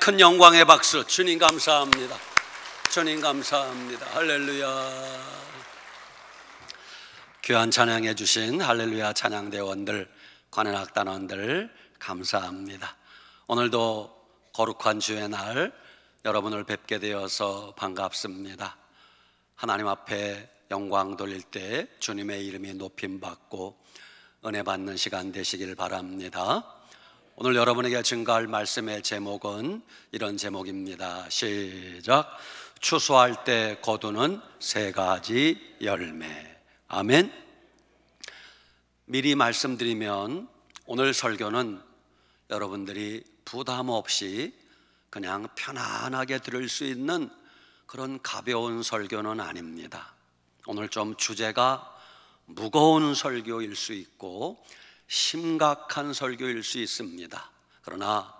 큰 영광의 박수. 주님 감사합니다. 주님 감사합니다. 할렐루야. 귀한 찬양해 주신 할렐루야 찬양대원들, 관현악단원들 감사합니다. 오늘도 거룩한 주의 날 여러분을 뵙게 되어서 반갑습니다. 하나님 앞에 영광 돌릴 때 주님의 이름이 높임받고 은혜 받는 시간 되시길 바랍니다. 오늘 여러분에게 증거할 말씀의 제목은 이런 제목입니다. 시작. 추수할 때 거두는 세 가지 열매. 아멘. 미리 말씀드리면 오늘 설교는 여러분들이 부담 없이 그냥 편안하게 들을 수 있는 그런 가벼운 설교는 아닙니다. 오늘 좀 주제가 무거운 설교일 수 있고 심각한 설교일 수 있습니다. 그러나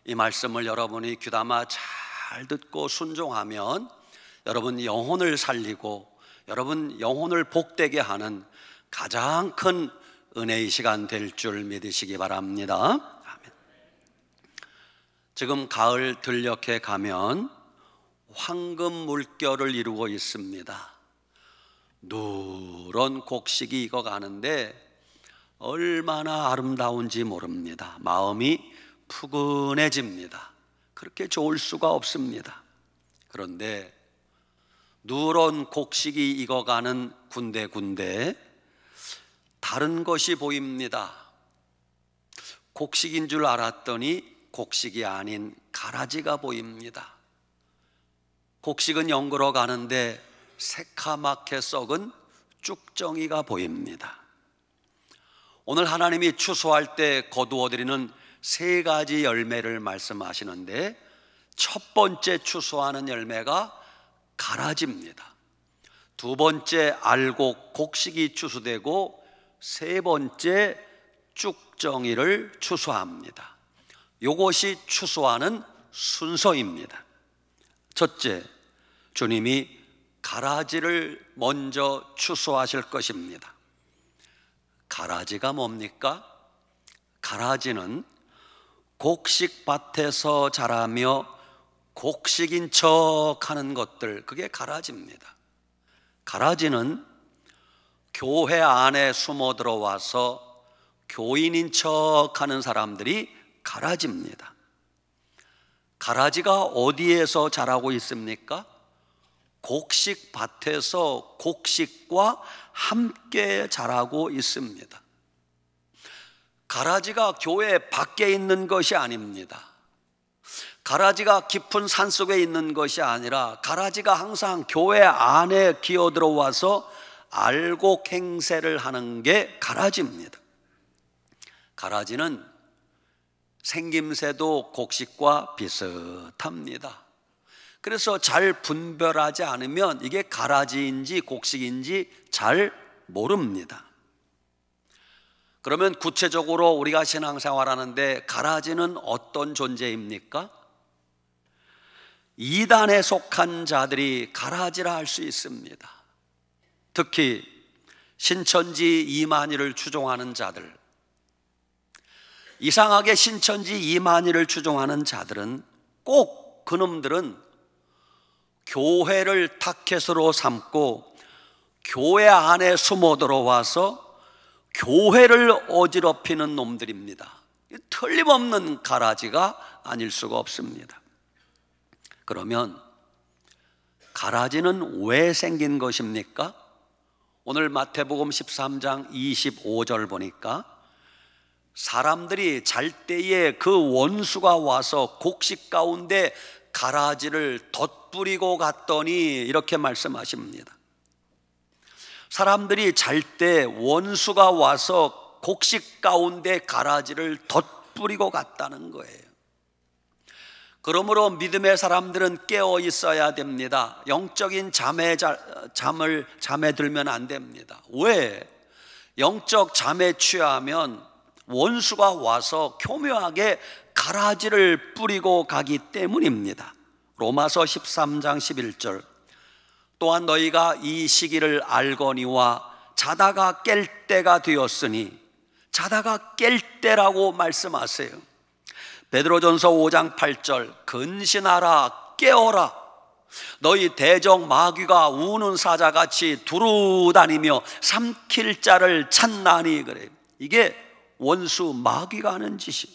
이 말씀을 여러분이 귀담아 잘 듣고 순종하면 여러분 영혼을 살리고 여러분 영혼을 복되게 하는 가장 큰 은혜의 시간 될 줄 믿으시기 바랍니다. 아멘. 지금 가을 들녘에 가면 황금 물결을 이루고 있습니다. 누런 곡식이 익어가는데 얼마나 아름다운지 모릅니다. 마음이 푸근해집니다. 그렇게 좋을 수가 없습니다. 그런데 누런 곡식이 익어가는 군데군데 다른 것이 보입니다. 곡식인 줄 알았더니 곡식이 아닌 가라지가 보입니다. 곡식은 연그러 가는데 새카맣게 썩은 쭉정이가 보입니다. 오늘 하나님이 추수할 때 거두어드리는 세 가지 열매를 말씀하시는데 첫 번째 추수하는 열매가 가라지입니다. 두 번째 알곡 곡식이 추수되고 세 번째 쭉정이를 추수합니다. 이것이 추수하는 순서입니다. 첫째, 주님이 가라지를 먼저 추수하실 것입니다. 가라지가 뭡니까? 가라지는 곡식밭에서 자라며 곡식인 척 하는 것들, 그게 가라지입니다. 가라지는 교회 안에 숨어 들어와서 교인인 척 하는 사람들이 가라지입니다. 가라지가 어디에서 자라고 있습니까? 곡식밭에서 곡식과 함께 자라고 있습니다. 가라지가 교회 밖에 있는 것이 아닙니다. 가라지가 깊은 산속에 있는 것이 아니라 가라지가 항상 교회 안에 기어 들어와서 알곡 행세를 하는 게 가라지입니다. 가라지는 생김새도 곡식과 비슷합니다. 그래서 잘 분별하지 않으면 이게 가라지인지 곡식인지 잘 모릅니다. 그러면 구체적으로 우리가 신앙생활하는데 가라지는 어떤 존재입니까? 이단에 속한 자들이 가라지라 할 수 있습니다. 특히 신천지 이만희를 추종하는 자들, 이상하게 신천지 이만희를 추종하는 자들은 꼭 그놈들은 교회를 타켓으로 삼고 교회 안에 숨어 들어와서 교회를 어지럽히는 놈들입니다. 틀림없는 가라지가 아닐 수가 없습니다. 그러면 가라지는 왜 생긴 것입니까? 오늘 마태복음 13장 25절 보니까 사람들이 잘 때에 그 원수가 와서 곡식 가운데 가라지를 덧뿌리고 갔더니 이렇게 말씀하십니다. 사람들이 잘 때 원수가 와서 곡식 가운데 가라지를 덧뿌리고 갔다는 거예요. 그러므로 믿음의 사람들은 깨어 있어야 됩니다. 영적인 잠에 들면 안 됩니다. 왜? 영적 잠에 취하면 원수가 와서 교묘하게 가라지를 뿌리고 가기 때문입니다. 로마서 13장 11절, 또한 너희가 이 시기를 알거니와 자다가 깰 때가 되었으니, 자다가 깰 때라고 말씀하세요. 베드로전서 5장 8절 근신하라 깨어라 너희 대적 마귀가 우는 사자같이 두루다니며 삼킬 자를 찾나니 그래요. 이게 원수 마귀가 하는 짓이.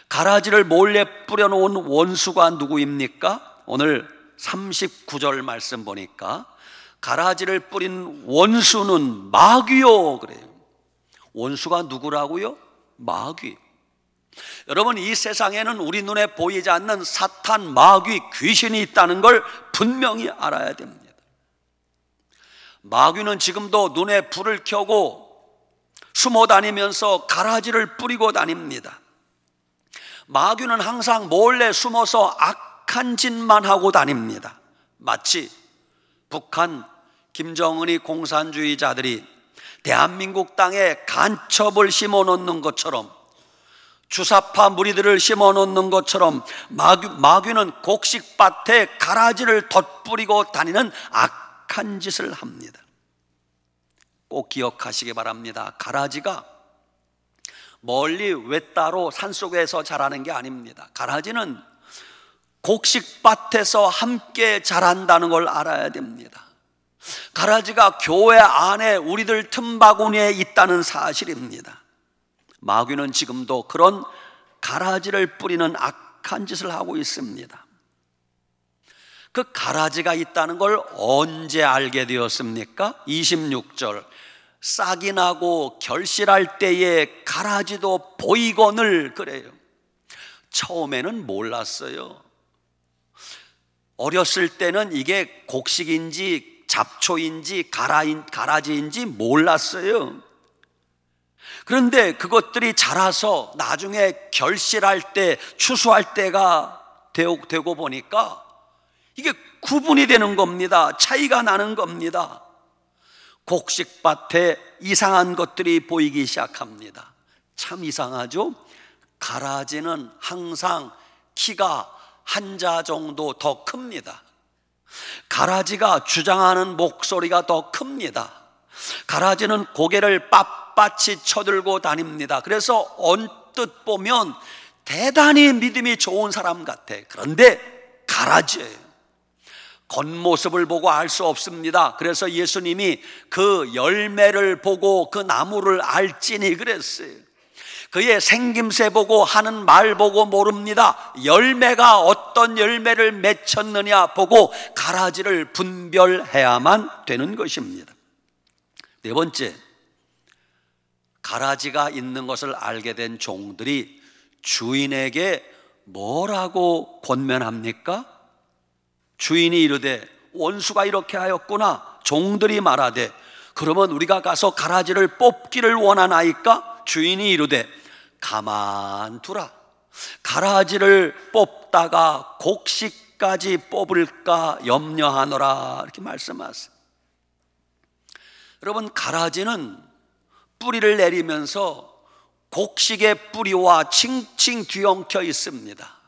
가라지를 몰래 뿌려놓은 원수가 누구입니까? 오늘 39절 말씀 보니까 가라지를 뿌린 원수는 마귀요 그래요. 원수가 누구라고요? 마귀. 여러분, 이 세상에는 우리 눈에 보이지 않는 사탄, 마귀, 귀신이 있다는 걸 분명히 알아야 됩니다. 마귀는 지금도 눈에 불을 켜고 숨어 다니면서 가라지를 뿌리고 다닙니다. 마귀는 항상 몰래 숨어서 악한 짓만 하고 다닙니다. 마치 북한 김정은이 공산주의자들이 대한민국 땅에 간첩을 심어놓는 것처럼, 주사파 무리들을 심어놓는 것처럼 마귀는 곡식밭에 가라지를 덧뿌리고 다니는 악한 짓을 합니다. 꼭 기억하시기 바랍니다. 가라지가 멀리 외따로 산속에서 자라는 게 아닙니다. 가라지는 곡식밭에서 함께 자란다는 걸 알아야 됩니다. 가라지가 교회 안에 우리들 틈바구니에 있다는 사실입니다. 마귀는 지금도 그런 가라지를 뿌리는 악한 짓을 하고 있습니다. 그 가라지가 있다는 걸 언제 알게 되었습니까? 26절 싹이 나고 결실할 때에 가라지도 보이거늘 그래요. 처음에는 몰랐어요. 어렸을 때는 이게 곡식인지 잡초인지 가라지인지 몰랐어요. 그런데 그것들이 자라서 나중에 결실할 때, 추수할 때가 되고 보니까 이게 구분이 되는 겁니다. 차이가 나는 겁니다. 곡식밭에 이상한 것들이 보이기 시작합니다. 참 이상하죠? 가라지는 항상 키가 한 자 정도 더 큽니다. 가라지가 주장하는 목소리가 더 큽니다. 가라지는 고개를 빳빳이 쳐들고 다닙니다. 그래서 언뜻 보면 대단히 믿음이 좋은 사람 같아. 그런데 가라지예요. 겉모습을 보고 알 수 없습니다. 그래서 예수님이 그 열매를 보고 그 나무를 알지니 그랬어요. 그의 생김새 보고 하는 말 보고 모릅니다. 열매가 어떤 열매를 맺혔느냐 보고 가라지를 분별해야만 되는 것입니다. 네 번째, 가라지가 있는 것을 알게 된 종들이 주인에게 뭐라고 권면합니까? 주인이 이르되 원수가 이렇게 하였구나. 종들이 말하되 그러면 우리가 가서 가라지를 뽑기를 원하나이까? 주인이 이르되 가만두라. 가라지를 뽑다가 곡식까지 뽑을까 염려하노라. 이렇게 말씀하세요. 여러분, 가라지는 뿌리를 내리면서 곡식의 뿌리와 칭칭 뒤엉켜 있습니다.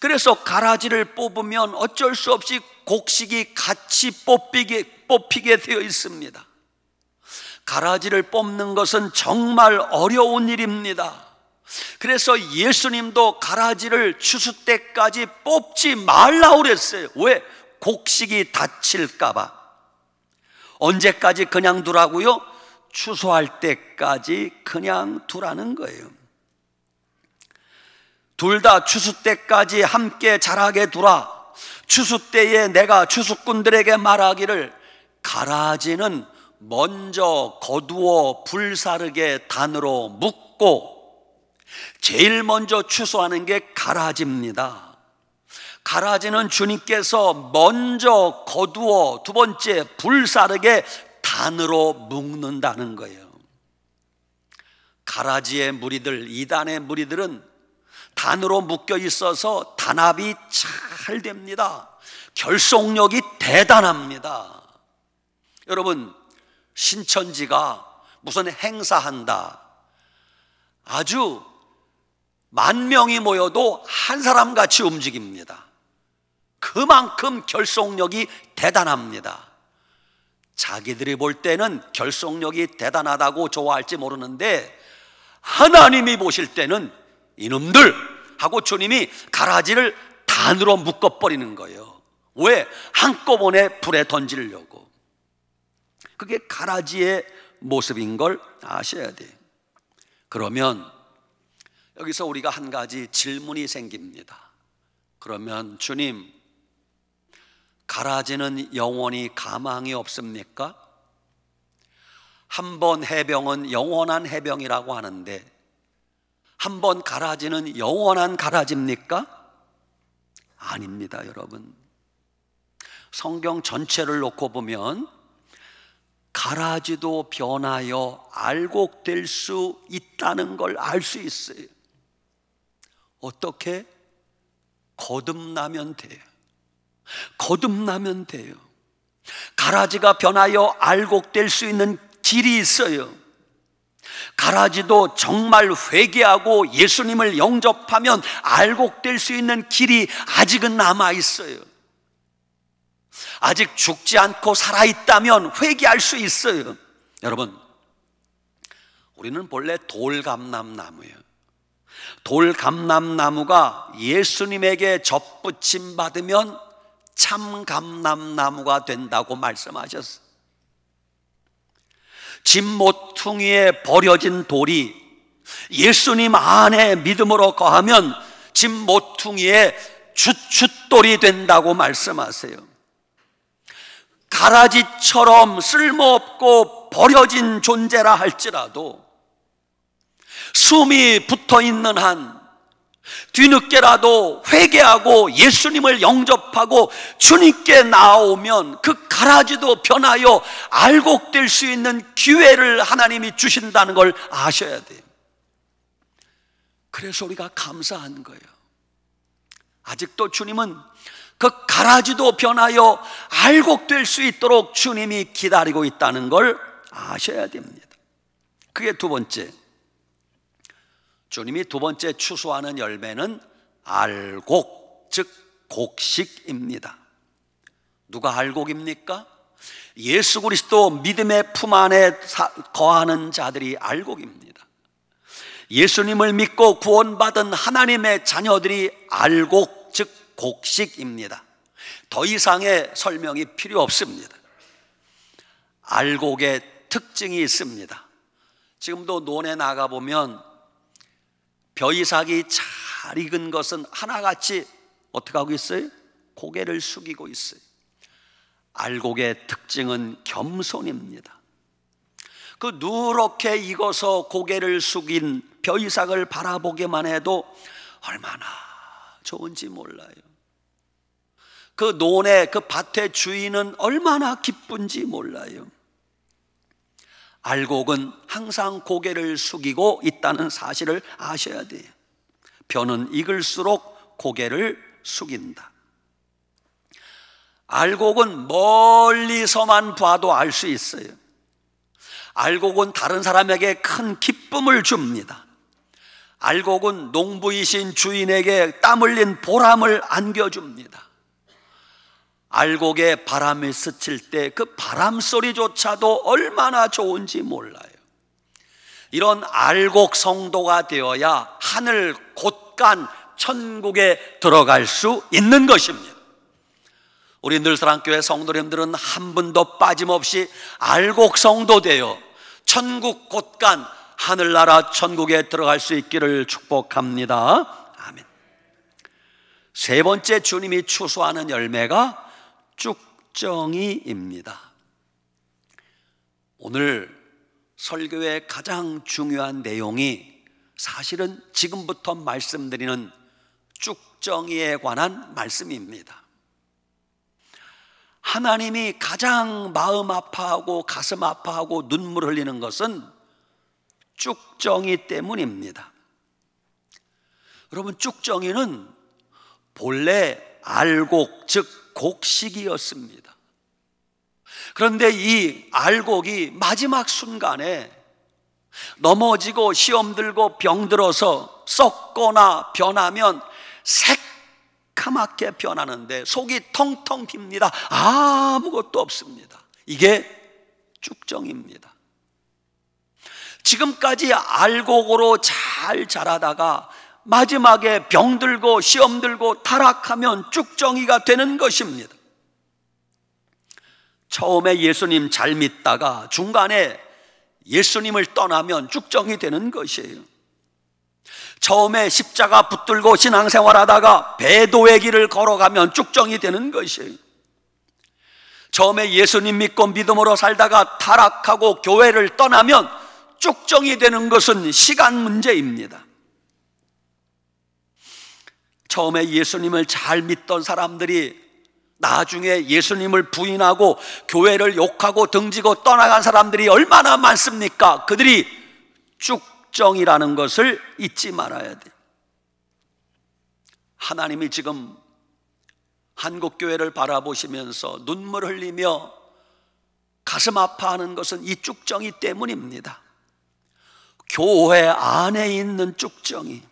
그래서 가라지를 뽑으면 어쩔 수 없이 곡식이 같이 뽑히게 되어 있습니다. 가라지를 뽑는 것은 정말 어려운 일입니다. 그래서 예수님도 가라지를 추수 때까지 뽑지 말라고 그랬어요. 왜? 곡식이 다칠까 봐. 언제까지 그냥 두라고요? 추수할 때까지 그냥 두라는 거예요. 둘 다 추수 때까지 함께 자라게 두라. 추수 때에 내가 추수꾼들에게 말하기를 가라지는 먼저 거두어 불사르게 단으로 묶고, 제일 먼저 추수하는 게 가라지입니다. 가라지는 주님께서 먼저 거두어 두 번째 불사르게 단으로 묶는다는 거예요. 가라지의 무리들, 이단의 무리들은 단으로 묶여 있어서 단합이 잘 됩니다. 결속력이 대단합니다. 여러분, 신천지가 무슨 행사한다, 아주 10,000명이 모여도 한 사람 같이 움직입니다. 그만큼 결속력이 대단합니다. 자기들이 볼 때는 결속력이 대단하다고 좋아할지 모르는데 하나님이 보실 때는 이놈들 하고 주님이 가라지를 단으로 묶어버리는 거예요. 왜? 한꺼번에 불에 던지려고. 그게 가라지의 모습인 걸 아셔야 돼요. 그러면 여기서 우리가 한 가지 질문이 생깁니다. 그러면 주님, 가라지는 영원히 가망이 없습니까? 한 번 해병은 영원한 해병이라고 하는데 한 번 가라지는 영원한 가라지입니까? 아닙니다, 여러분. 성경 전체를 놓고 보면 가라지도 변하여 알곡될 수 있다는 걸 알 수 있어요. 어떻게? 거듭나면 돼요. 거듭나면 돼요. 가라지가 변하여 알곡될 수 있는 길이 있어요. 가라지도 정말 회개하고 예수님을 영접하면 알곡될 수 있는 길이 아직은 남아 있어요. 아직 죽지 않고 살아있다면 회개할 수 있어요. 여러분, 우리는 본래 돌감람나무예요. 돌감람나무가 예수님에게 접붙임 받으면 참감람나무가 된다고 말씀하셨어요. 집 모퉁이에 버려진 돌이 예수님 안에 믿음으로 거하면 집 모퉁이에 춧돌이 된다고 말씀하세요. 가라지처럼 쓸모없고 버려진 존재라 할지라도 숨이 붙어있는 한 뒤늦게라도 회개하고 예수님을 영접하고 주님께 나오면 그 가라지도 변하여 알곡될 수 있는 기회를 하나님이 주신다는 걸 아셔야 돼요. 그래서 우리가 감사한 거예요. 아직도 주님은 그 가라지도 변하여 알곡될 수 있도록 주님이 기다리고 있다는 걸 아셔야 됩니다. 그게 두 번째, 주님이 두 번째 추수하는 열매는 알곡, 즉 곡식입니다. 누가 알곡입니까? 예수 그리스도 믿음의 품 안에 거하는 자들이 알곡입니다. 예수님을 믿고 구원받은 하나님의 자녀들이 알곡, 즉 곡식입니다. 더 이상의 설명이 필요 없습니다. 알곡의 특징이 있습니다. 지금도 논에 나가보면 벼이삭이 잘 익은 것은 하나같이 어떻게 하고 있어요? 고개를 숙이고 있어요. 알곡의 특징은 겸손입니다. 그 누렇게 익어서 고개를 숙인 벼이삭을 바라보기만 해도 얼마나 좋은지 몰라요. 그 논의 그 밭의 주인은 얼마나 기쁜지 몰라요. 알곡은 항상 고개를 숙이고 있다는 사실을 아셔야 돼요. 벼는 익을수록 고개를 숙인다. 알곡은 멀리서만 봐도 알 수 있어요. 알곡은 다른 사람에게 큰 기쁨을 줍니다. 알곡은 농부이신 주인에게 땀 흘린 보람을 안겨줍니다. 알곡에 바람이 스칠 때 그 바람 소리조차도 얼마나 좋은지 몰라요. 이런 알곡 성도가 되어야 하늘 곳간 천국에 들어갈 수 있는 것입니다. 우리 늘사랑교회 성도님들은 한 분도 빠짐없이 알곡 성도 되어 천국 곳간 하늘나라 천국에 들어갈 수 있기를 축복합니다. 아멘. 세 번째 주님이 추수하는 열매가 쭉정이입니다. 오늘 설교의 가장 중요한 내용이 사실은 지금부터 말씀드리는 쭉정이에 관한 말씀입니다. 하나님이 가장 마음 아파하고 가슴 아파하고 눈물 흘리는 것은 쭉정이 때문입니다. 여러분, 쭉정이는 본래 알곡, 즉 곡식이었습니다. 그런데 이 알곡이 마지막 순간에 넘어지고 시험 들고 병들어서 썩거나 변하면 새카맣게 변하는데 속이 텅텅 빕니다. 아무것도 없습니다. 이게 쭉정입니다. 지금까지 알곡으로 잘 자라다가 마지막에 병들고 시험 들고 타락하면 쭉정이가 되는 것입니다. 처음에 예수님 잘 믿다가 중간에 예수님을 떠나면 쭉정이 되는 것이에요. 처음에 십자가 붙들고 신앙생활하다가 배도의 길을 걸어가면 쭉정이 되는 것이에요. 처음에 예수님 믿고 믿음으로 살다가 타락하고 교회를 떠나면 쭉정이 되는 것은 시간 문제입니다. 처음에 예수님을 잘 믿던 사람들이 나중에 예수님을 부인하고 교회를 욕하고 등지고 떠나간 사람들이 얼마나 많습니까? 그들이 쭉정이라는 것을 잊지 말아야 돼요. 하나님이 지금 한국교회를 바라보시면서 눈물 흘리며 가슴 아파하는 것은 이 쭉정이 때문입니다. 교회 안에 있는 쭉정이.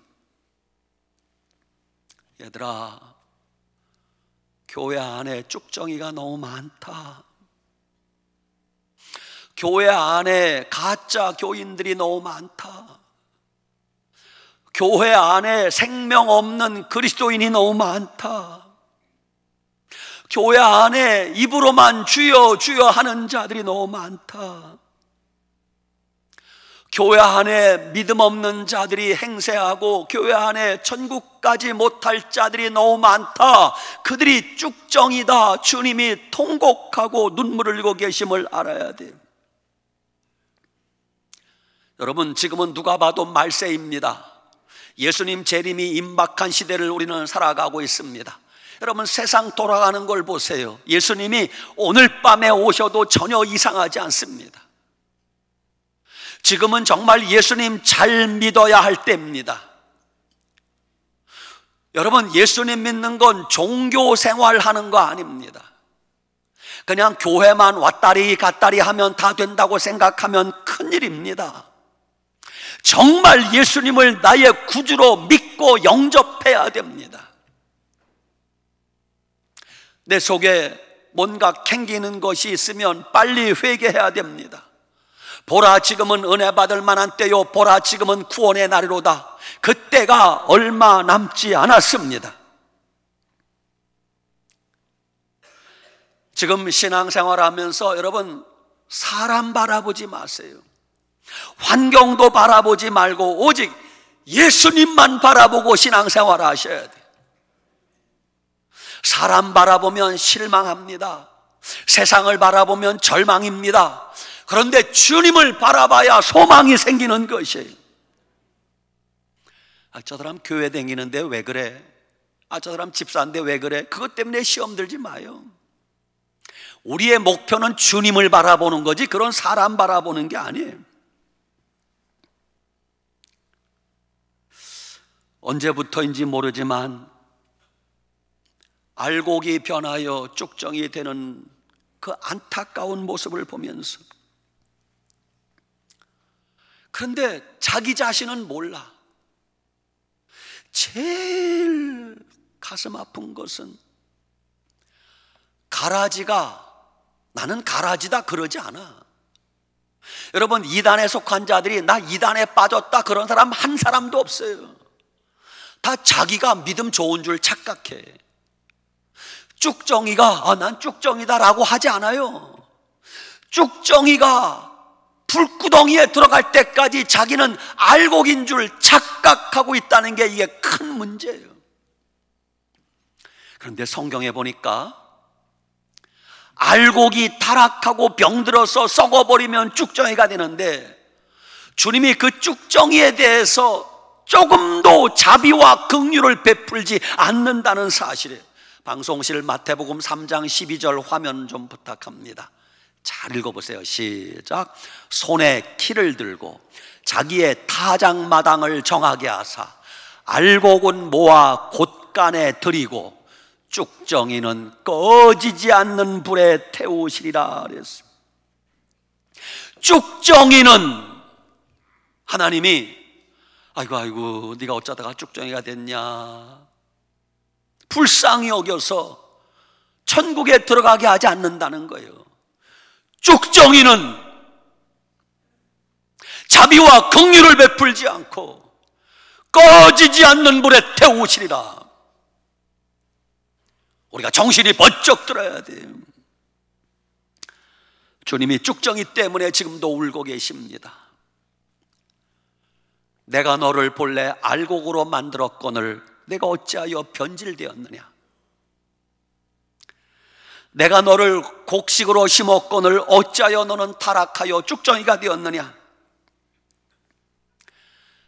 얘들아, 교회 안에 쭉정이가 너무 많다. 교회 안에 가짜 교인들이 너무 많다. 교회 안에 생명 없는 그리스도인이 너무 많다. 교회 안에 입으로만 주여 주여 하는 자들이 너무 많다. 교회 안에 믿음 없는 자들이 행세하고 교회 안에 천국까지 못할 자들이 너무 많다. 그들이 쭉정이다. 주님이 통곡하고 눈물을 흘리고 계심을 알아야 돼요. 여러분, 지금은 누가 봐도 말세입니다. 예수님 재림이 임박한 시대를 우리는 살아가고 있습니다. 여러분, 세상 돌아가는 걸 보세요. 예수님이 오늘 밤에 오셔도 전혀 이상하지 않습니다. 지금은 정말 예수님 잘 믿어야 할 때입니다. 여러분, 예수님 믿는 건 종교 생활하는 거 아닙니다. 그냥 교회만 왔다리 갔다리 하면 다 된다고 생각하면 큰일입니다. 정말 예수님을 나의 구주로 믿고 영접해야 됩니다. 내 속에 뭔가 캥기는 것이 있으면 빨리 회개해야 됩니다. 보라, 지금은 은혜 받을 만한 때요, 보라, 지금은 구원의 날이로다. 그때가 얼마 남지 않았습니다. 지금 신앙생활하면서 여러분, 사람 바라보지 마세요. 환경도 바라보지 말고 오직 예수님만 바라보고 신앙생활 하셔야 돼요. 사람 바라보면 실망합니다. 세상을 바라보면 절망입니다. 그런데 주님을 바라봐야 소망이 생기는 것이에요. 저 사람 교회 다니는데 왜 그래? 저 사람 집사인데 왜 그래? 그것 때문에 시험 들지 마요. 우리의 목표는 주님을 바라보는 거지 그런 사람 바라보는 게 아니에요. 언제부터인지 모르지만 알곡이 변하여 쭉정이 되는 그 안타까운 모습을 보면서, 그런데 자기 자신은 몰라. 제일 가슴 아픈 것은 가라지가 나는 가라지다 그러지 않아. 여러분, 이단에 속한 자들이 나 이단에 빠졌다 그런 사람 한 사람도 없어요. 다 자기가 믿음 좋은 줄 착각해. 쭉정이가 난 쭉정이다 라고 하지 않아요. 쭉정이가 불구덩이에 들어갈 때까지 자기는 알곡인 줄 착각하고 있다는 게 이게 큰 문제예요. 그런데 성경에 보니까 알곡이 타락하고 병들어서 썩어버리면 쭉정이가 되는데, 주님이 그 쭉정이에 대해서 조금도 자비와 긍휼을 베풀지 않는다는 사실이에요. 방송실 마태복음 3장 12절 화면 좀 부탁합니다. 잘 읽어보세요. 시작. 손에 키를 들고 자기의 타작마당을 정하게 하사 알곡은 모아 곳간에 들이고 쭉정이는 꺼지지 않는 불에 태우시리라 그랬습니다. 쭉정이는 하나님이 아이고 네가 어쩌다가 쭉정이가 됐냐 불쌍히 여겨서 천국에 들어가게 하지 않는다는 거예요. 쭉정이는 자비와 긍휼을 베풀지 않고 꺼지지 않는 불에 태우시리라. 우리가 정신이 번쩍 들어야 돼요. 주님이 쭉정이 때문에 지금도 울고 계십니다. 내가 너를 본래 알곡으로 만들었거늘 내가 어찌하여 변질되었느냐. 내가 너를 곡식으로 심었거늘 어찌하여 너는 타락하여 쭉정이가 되었느냐.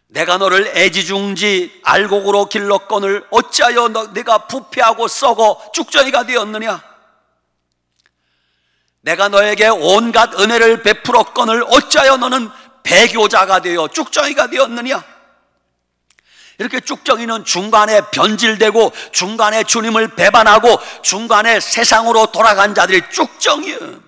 내가 너를 애지중지 알곡으로 길렀거늘 어찌하여 내가 부패하고 썩어 쭉정이가 되었느냐. 내가 너에게 온갖 은혜를 베풀었거늘 어찌하여 너는 배교자가 되어 쭉정이가 되었느냐. 이렇게 쭉정이는 중간에 변질되고 중간에 주님을 배반하고 중간에 세상으로 돌아간 자들이 쭉정이에요.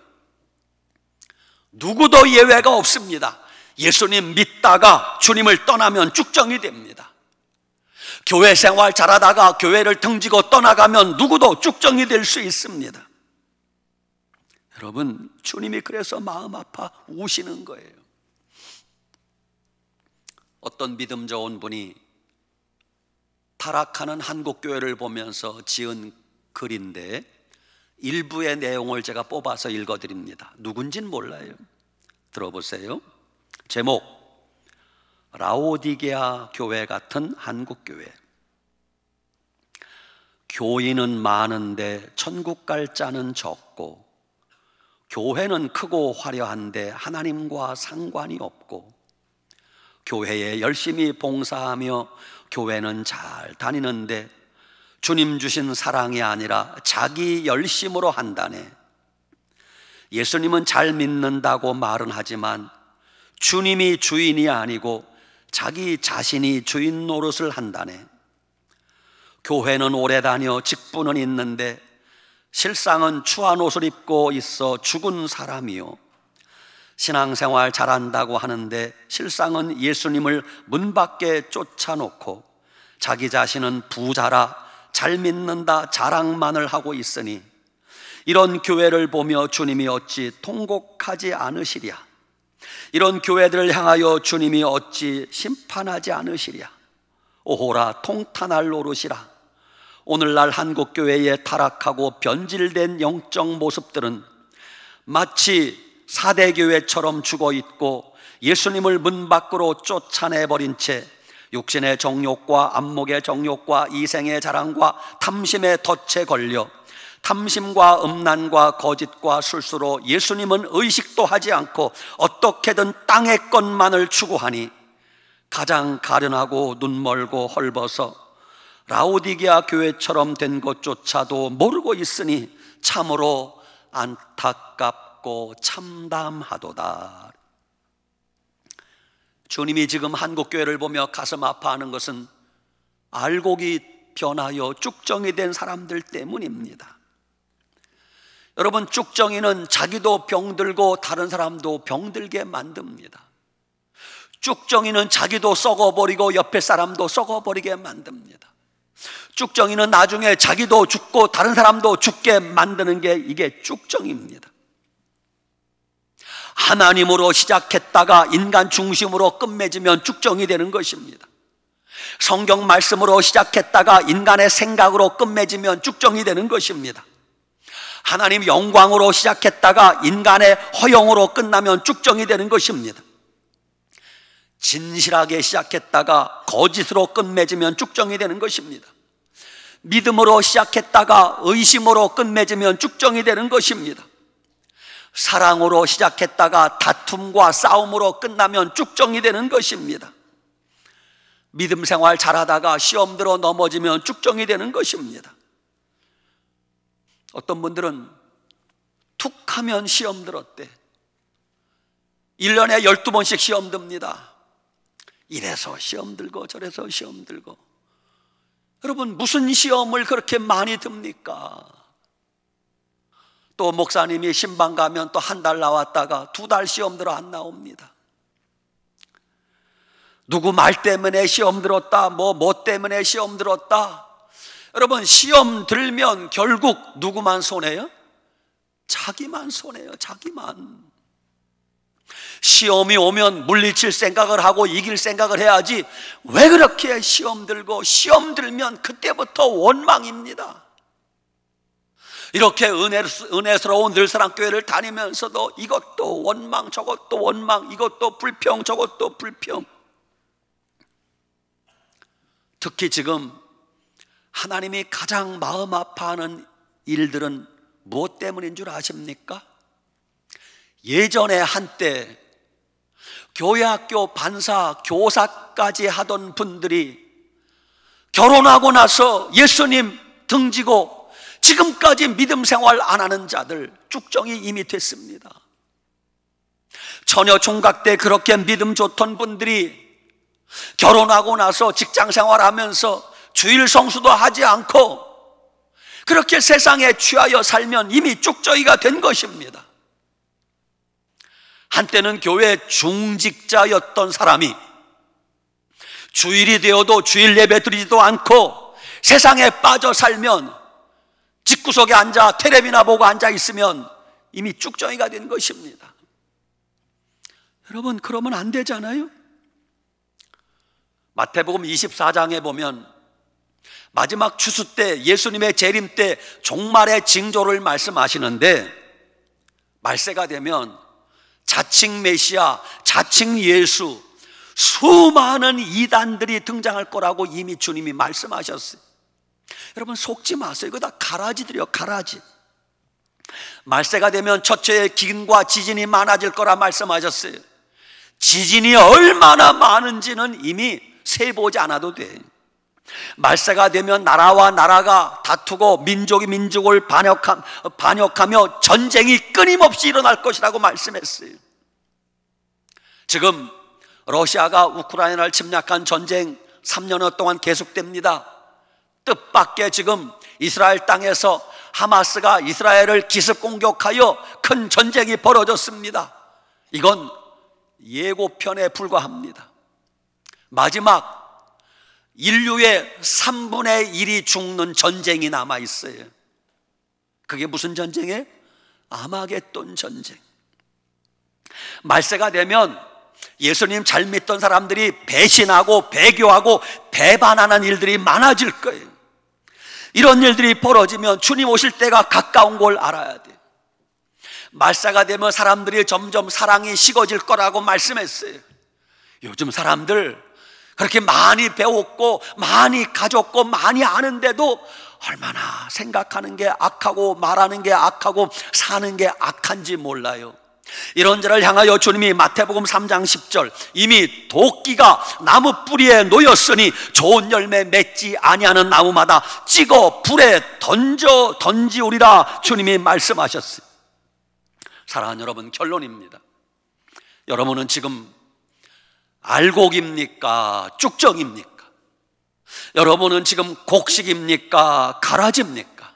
누구도 예외가 없습니다. 예수님 믿다가 주님을 떠나면 쭉정이 됩니다. 교회 생활 잘하다가 교회를 등지고 떠나가면 누구도 쭉정이 될 수 있습니다. 여러분, 주님이 그래서 마음 아파 우시는 거예요. 어떤 믿음 좋은 분이 타락하는 한국교회를 보면서 지은 글인데 일부의 내용을 제가 뽑아서 읽어드립니다. 누군진 몰라요. 들어보세요. 제목, 라오디게아 교회 같은 한국교회. 교인은 많은데 천국 갈 자는 적고, 교회는 크고 화려한데 하나님과 상관이 없고, 교회에 열심히 봉사하며 교회는 잘 다니는데 주님 주신 사랑이 아니라 자기 열심으로 한다네. 예수님은 잘 믿는다고 말은 하지만 주님이 주인이 아니고 자기 자신이 주인 노릇을 한다네. 교회는 오래 다녀 직분은 있는데 실상은 추한 옷을 입고 있어 죽은 사람이요. 신앙생활 잘한다고 하는데 실상은 예수님을 문 밖에 쫓아놓고 자기 자신은 부자라 잘 믿는다 자랑만을 하고 있으니 이런 교회를 보며 주님이 어찌 통곡하지 않으시랴. 이런 교회들을 향하여 주님이 어찌 심판하지 않으시랴. 오호라 통탄할 노릇이라. 오늘날 한국교회에 타락하고 변질된 영적 모습들은 마치 사대교회처럼 죽어있고 예수님을 문 밖으로 쫓아내버린 채 육신의 정욕과 안목의 정욕과 이생의 자랑과 탐심의 덫에 걸려 탐심과 음란과 거짓과 술수로 예수님은 의식도 하지 않고 어떻게든 땅의 것만을 추구하니 가장 가련하고 눈멀고 헐벗어 라오디게아 교회처럼 된 것조차도 모르고 있으니 참으로 안타깝고 참담하도다. 주님이 지금 한국교회를 보며 가슴 아파하는 것은 알곡이 변하여 쭉정이 된 사람들 때문입니다. 여러분, 쭉정이는 자기도 병들고 다른 사람도 병들게 만듭니다. 쭉정이는 자기도 썩어버리고 옆에 사람도 썩어버리게 만듭니다. 쭉정이는 나중에 자기도 죽고 다른 사람도 죽게 만드는 게 이게 쭉정입니다. 하나님으로 시작했다가 인간 중심으로 끝맺으면 쭉정이 되는 것입니다. 성경 말씀으로 시작했다가 인간의 생각으로 끝맺으면 쭉정이 되는 것입니다. 하나님 영광으로 시작했다가 인간의 허영으로 끝나면 쭉정이 되는 것입니다. 진실하게 시작했다가 거짓으로 끝맺으면 쭉정이 되는 것입니다. 믿음으로 시작했다가 의심으로 끝맺으면 쭉정이 되는 것입니다. 사랑으로 시작했다가 다툼과 싸움으로 끝나면 쭉정이 되는 것입니다. 믿음 생활 잘하다가 시험 들어 넘어지면 쭉정이 되는 것입니다. 어떤 분들은 툭 하면 시험 들었대. 1년에 12번씩 시험 듭니다. 이래서 시험 들고 저래서 시험 들고. 여러분, 무슨 시험을 그렇게 많이 듭니까? 또 목사님이 신방 가면 또 한 달 나왔다가 2달 시험 들어 안 나옵니다. 누구 말 때문에 시험 들었다, 뭐 때문에 시험 들었다. 여러분, 시험 들면 결국 누구만 손해요? 자기만 손해요. 자기만. 시험이 오면 물리칠 생각을 하고 이길 생각을 해야지 왜 그렇게 시험 들고, 시험 들면 그때부터 원망입니다. 이렇게 은혜스러운 늘사랑교회를 다니면서도 이것도 원망, 저것도 원망, 이것도 불평, 저것도 불평. 특히 지금 하나님이 가장 마음 아파하는 일들은 무엇 때문인 줄 아십니까? 예전에 한때 교회 학교 반사, 교사까지 하던 분들이 결혼하고 나서 예수님 등지고 지금까지 믿음 생활 안 하는 자들 쭉정이 이미 됐습니다. 처녀 총각 때 그렇게 믿음 좋던 분들이 결혼하고 나서 직장 생활하면서 주일 성수도 하지 않고 그렇게 세상에 취하여 살면 이미 쭉정이가 된 것입니다. 한때는 교회 중직자였던 사람이 주일이 되어도 주일 예배 드리지도 않고 세상에 빠져 살면, 집구석에 앉아 텔레비나 보고 앉아 있으면 이미 쭉정이가 된 것입니다. 여러분, 그러면 안 되잖아요. 마태복음 24장에 보면 마지막 추수 때, 예수님의 재림 때 종말의 징조를 말씀하시는데, 말세가 되면 자칭 메시아, 자칭 예수, 수많은 이단들이 등장할 거라고 이미 주님이 말씀하셨어요. 여러분, 속지 마세요. 이거 다 가라지들이요, 가라지. 말세가 되면 첫째에 기근과 지진이 많아질 거라 말씀하셨어요. 지진이 얼마나 많은지는 이미 세보지 않아도 돼. 말세가 되면 나라와 나라가 다투고 민족이 민족을 반역하며 전쟁이 끊임없이 일어날 것이라고 말씀했어요. 지금 러시아가 우크라이나를 침략한 전쟁 3년여 동안 계속됩니다. 뜻밖의 지금 이스라엘 땅에서 하마스가 이스라엘을 기습 공격하여 큰 전쟁이 벌어졌습니다. 이건 예고편에 불과합니다. 마지막 인류의 3분의 1이 죽는 전쟁이 남아있어요. 그게 무슨 전쟁이에요? 아마겟돈 전쟁. 말세가 되면 예수님 잘 믿던 사람들이 배신하고 배교하고 배반하는 일들이 많아질 거예요. 이런 일들이 벌어지면 주님 오실 때가 가까운 걸 알아야 돼요. 말세가 되면 사람들이 점점 사랑이 식어질 거라고 말씀했어요. 요즘 사람들 그렇게 많이 배웠고 많이 가졌고 많이 아는데도 얼마나 생각하는 게 악하고 말하는 게 악하고 사는 게 악한지 몰라요. 이런 자를 향하여 주님이 마태복음 3장 10절, 이미 도끼가 나무 뿌리에 놓였으니 좋은 열매 맺지 아니하는 나무마다 찍어 불에 던지우리라 주님이 말씀하셨어요. 사랑하는 여러분, 결론입니다. 여러분은 지금 알곡입니까? 쭉정입니까? 여러분은 지금 곡식입니까? 가라지입니까?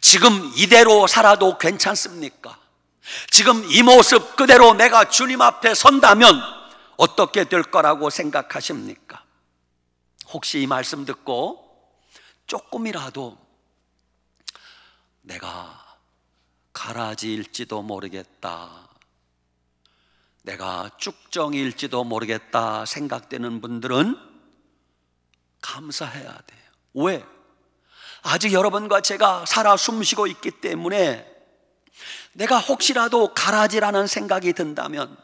지금 이대로 살아도 괜찮습니까? 지금 이 모습 그대로 내가 주님 앞에 선다면 어떻게 될 거라고 생각하십니까? 혹시 이 말씀 듣고 조금이라도 내가 가라지일지도 모르겠다, 내가 쭉정일지도 모르겠다 생각되는 분들은 감사해야 돼요. 왜? 아직 여러분과 제가 살아 숨쉬고 있기 때문에 내가 혹시라도 가라지라는 생각이 든다면,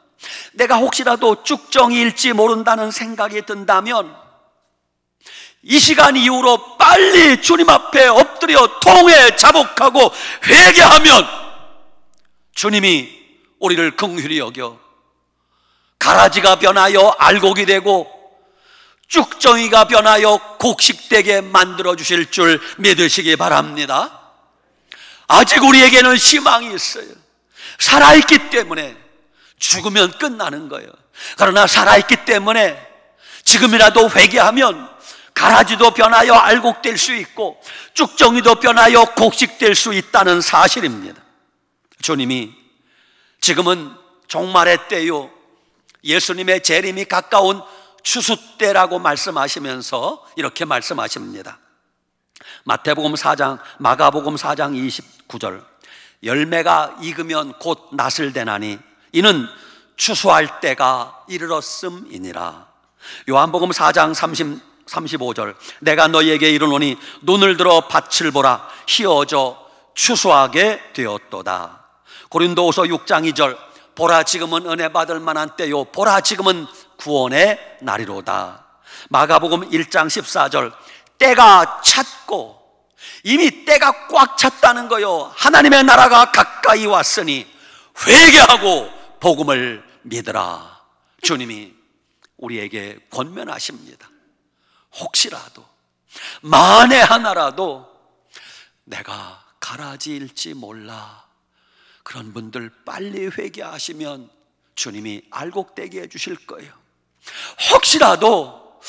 내가 혹시라도 쭉정일지 모른다는 생각이 든다면 이 시간 이후로 빨리 주님 앞에 엎드려 통회 자복하고 회개하면 주님이 우리를 긍휼히 여겨 가라지가 변하여 알곡이 되고 쭉정이가 변하여 곡식되게 만들어주실 줄 믿으시기 바랍니다. 아직 우리에게는 희망이 있어요. 살아있기 때문에. 죽으면 끝나는 거예요. 그러나 살아있기 때문에 지금이라도 회개하면 가라지도 변하여 알곡될 수 있고 쭉정이도 변하여 곡식될 수 있다는 사실입니다. 주님이 지금은 종말의 때요, 예수님의 재림이 가까운 추수 때라고 말씀하시면서 이렇게 말씀하십니다. 마태복음 4장, 마가복음 4장 29절, 열매가 익으면 곧 낫을 대나니 이는 추수할 때가 이르렀음이니라. 요한복음 4장 35절 내가 너희에게 이르노니 눈을 들어 밭을 보라 희어져 추수하게 되었도다. 고린도후서 6장 2절 보라 지금은 은혜 받을 만한 때요 보라 지금은 구원의 날이로다. 마가복음 1장 14절 때가 찼고 이미 때가 꽉 찼다는 거요. 하나님의 나라가 가까이 왔으니 회개하고 복음을 믿으라. 주님이 우리에게 권면하십니다. 혹시라도 만에 하나라도 내가 가라지일지 몰라 그런 분들 빨리 회개하시면 주님이 알곡되게 해주실 거예요. 혹시라도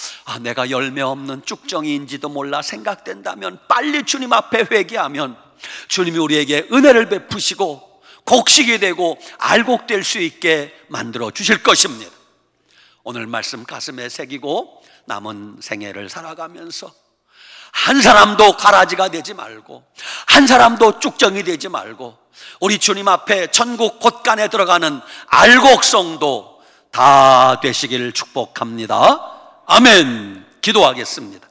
내가 열매 없는 쭉정이인지도 몰라 생각된다면 빨리 주님 앞에 회개하면 주님이 우리에게 은혜를 베푸시고 곡식이 되고 알곡될 수 있게 만들어 주실 것입니다. 오늘 말씀 가슴에 새기고 남은 생애를 살아가면서 한 사람도 가라지가 되지 말고 한 사람도 쭉정이 되지 말고 우리 주님 앞에 천국 곳간에 들어가는 알곡성도 다 되시길 축복합니다. 아멘. 기도하겠습니다.